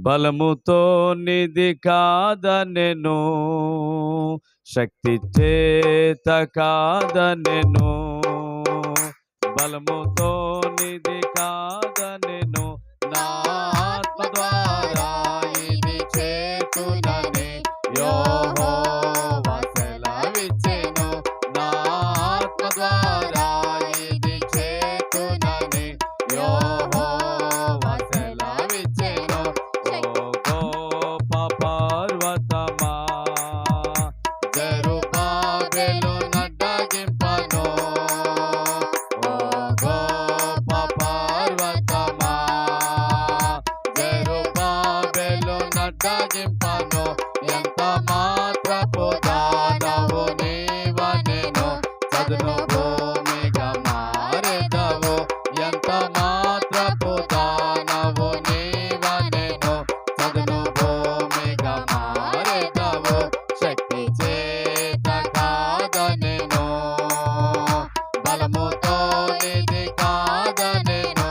బలముతో నిధి కాదనెను, శక్తి చేత కాదనెను. బలముతో నిధి కాదనెను, నా ఆత్మ ద్వారా ఇది చేతునని యెహోవా సెలవిచ్చెను. నా ఆత్మ ద్వారా ఇది చేతునని యెహోవా సెలవిచ్చెను. ఓ గొప్ప పర్వతమా, జెరుబ్బాబెలు నడ్డగింపను. ఓ గొప్ప పర్వతమా, జెరుబ్బాబెలు నడ్డగింపను. ఎంత మాత్రపు దానవు నీవనెను, చదును భూమిగా మారెదవు. ఎంత మాత్రపు దానవు నీవనెను, చదును భూమిగా మారెదవు. శక్తి చేత కాదనెను, బలముతో నిధి కాదనెను,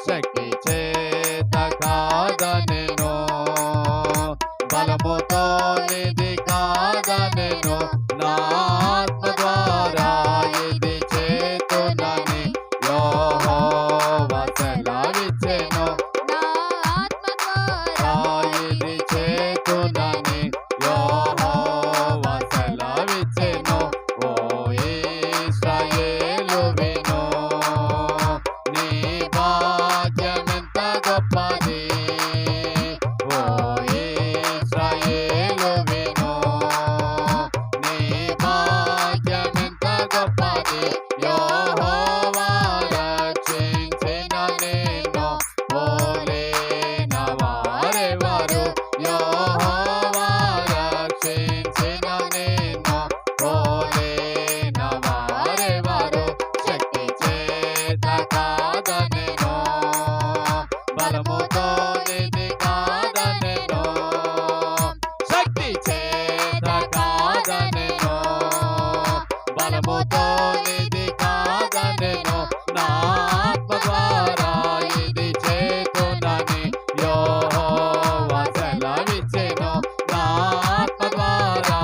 శక్తి చేత కాదనెను, బలముతో నిధి కాదనెను. నా ఆత్మ ద్వారా ఇది చేతునని యెహోవా సెలవిచ్చెను. నా ఆత్మ ద్వారా ఇది చేతునని యెహోవా సెలవిచ్చెను. ఓ ఇశ్రాయేలు విను, నీ భాగ్యమెంత గొప్పది. ఓ ఇశ్రాయేలు విను, నీ భాగ్యమెంత గొప్పది. యెహోవా రక్షించిన నిన్ను పోలిన వారెవరు? యెహోవా రక్షించిన నిన్ను పోలిన వారెవరు? శక్తి చేత కాదనెను, బలముతో నిధి కాదనెను, శక్తి చేత కాదనెను, బలముతో నిధి కాదనెను. నా ఆత్మ ద్వారా ఇది చేతునని యెహోవా సెలవిచ్చెను. నా ఆత్మ ద్వారా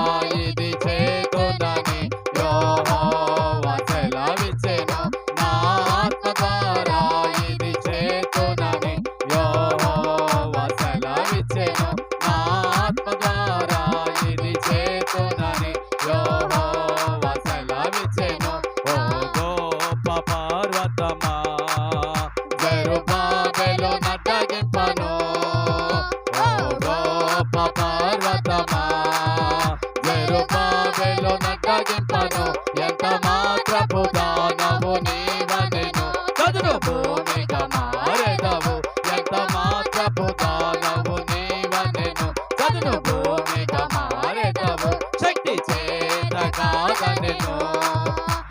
ఇది చేతునని యెహోవా సెలవిచ్చెను. నా ఆత్మ ద్వారా ఇది చేతునని యెహోవా సెలవిచ్చెను. నా ఆత్మ ద్వారా ఇది చేతునని యెహోవా సెలవిచ్చెను. ఓ గొప్ప పర్వతమా, జెరుబ్బాబెలు నడ్డగింపను. ఓ గొప్ప పర్వతమా, జెరుబ్బాబెలు నడ్డగింపను. ఎంత మాత్రపు దానవు నీవనెను, చదును భూమిగా మారెదవు. ఎంత మాత్రపు దానవు నీవనెను, చదును భూమిగా మారెదవు. శక్తి చేత కాదనెను.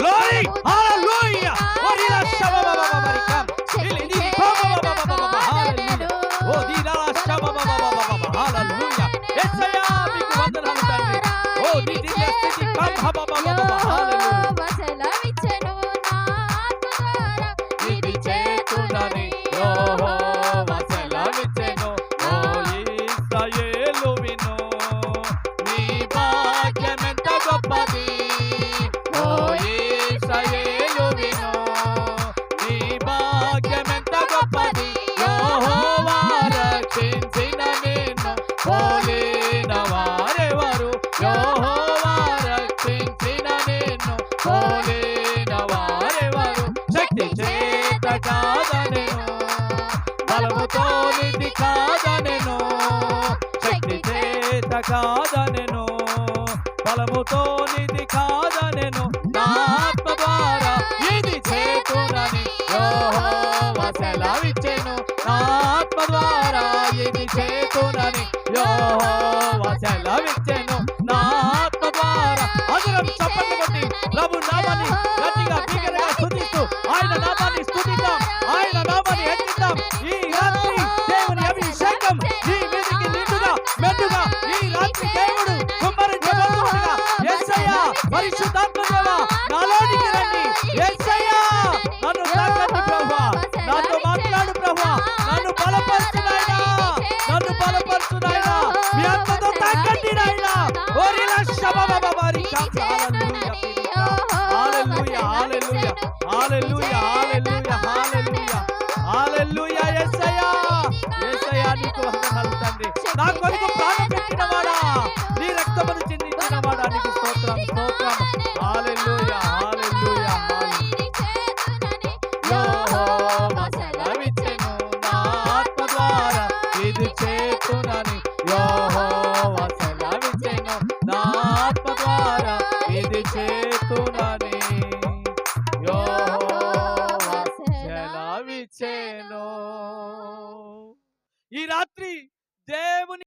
Glory! Hallelujah! Orila shababababababam. Ilidi bababababababam. Hallelujah! Oh, dira shababababababam. Hallelujah! Yesaya మీకు వందనాలు తండ్రి. Oh, నీ దివ్య స్థితి కం హబబబబబం. Hallelujah! యెహోవా సెలవిచ్చెను. నా ఆత్మ ద్వారా ఇది చేతునని యెహోవా సెలవిచ్చెను. ఓ ఇశ్రాయేలు విను, నీ భాగ్యమెంత గొప్పది. ఓ ఇశ్రాయేలు విను, నీ భాగ్యమెంత గొప్పది. యెహోవా రక్షించిన నిన్ను పోలిన వారెవరు? యెహోవా రక్షించిన నిన్ను పోలిన వారెవరు? శక్తి చేత కాదనెను, బలముతో నిధి కాదనెను, శక్తి చేత కాదనెను, బలముతో నిధి కాదనెను. నా ఆత్మ ద్వారా ఇది చేతునని యెహోవా సెలవిచ్చెను. నా ఆత్మ ద్వారా ఇది చేతునని యెహోవా సెలవిచ్చెను. నా ఆత్మ ద్వారా అందరం చప్పట్లు కొట్టి ప్రభు నామాన్ని గట్టిగా బిగ్గరగా స్తుతిస్తూ ఆయన నామాన్ని స్తుతిద్దాం, ఆయన నామాన్ని హెచ్చిద్దాం. ఈ రాత్రి దేవుని అభిషేకం నీ మీదికి నిండుగా మెండుగా ఈ రాత్రి దేవుడు కుమ్మరించబోతుండగా యేసయ్యా పరిశుద్ధాత్మ దేవా నాలోనికి రండి. యేసయ్యా నన్ను తాకండి ప్రభువా, నాతో మాట్లాడు ప్రభువా, నన్ను బలపరచు నాయనా. హల్లెలూయా హల్లెలూయా హల్లెలూయా హల్లెలూయా యేసయ్యా యేసయ్యా నీకు వందనాలు తండ్రి నా కొరకు ప్రాణం పెట్టినవాడా నీ రక్తమును